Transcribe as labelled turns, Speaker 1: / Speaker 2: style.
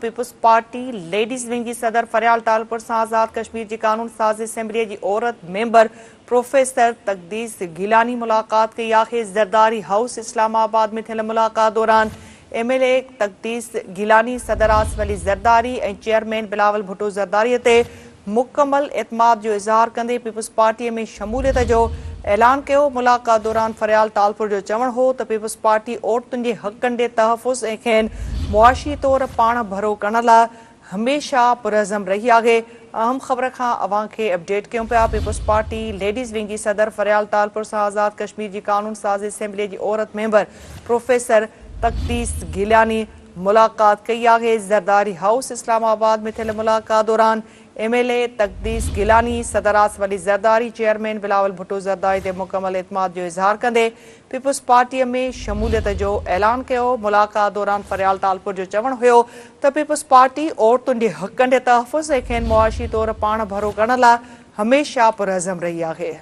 Speaker 1: Peoples party ladies wing की सदर फरियाल तालपुर से आज़ाद कश्मीर की कानून साज़ असम्बली की औरत मेंबर प्रोफेसर तकदीस गिलानी मुलाकात कई आहे। जरदारी हाउस इस्लामाबाद में थियल मुलाकात दौरान MLA तकदीस गिलानी सदर आसिफ अली जरदारी और चेयरमैन बिलावल भुट्टो जरदारी ते मुकम्मल एतमाद जो इज़हार कंदे पीपल्स पार्टी में शमूलियत जो ऐलान किया। मुलाकात दौरान फरियाल तालपुर जो चवण हो तो पीपल्स पार्टी औरतुन के हक़न के तहफ़ुज़ ऐं खेनि मुआशी तौर पान भरो करण ला हमेशा पुरज़म रही आहे। अहम ख़बर का अवां के अपडेट क्यों पिया। पीपल्स पार्टी लेडीज़ विंग की सदर फरियाल तालपुर से आज़ाद कश्मीर की कानून साज़ असम्बली की औरत मेंबर प्रोफेसर तकदीस गिलानी मुलाकात कई आहे। जरदारी हाउस इस्लामाबाद में थियल मुलाकात दौरान MLA तकदीस गिलानी सदर आसिफ अली जरदारी चेयरमैन बिलावल भुट्टो जरदारी ते मुकम्मल एतमाद जो इज़हार कंदे पीपल्स पार्टी में शमूलियत जो ऐलान किया। मुलाकात दौरान फरियाल तालपुर जो चवण हो तो पीपल्स पार्टी औरतुन के हक़न के तहफ़ुज़ ऐं खेनि मुआशी तौर पान भरो करण ला हमेशा पुरज़म रही आहे।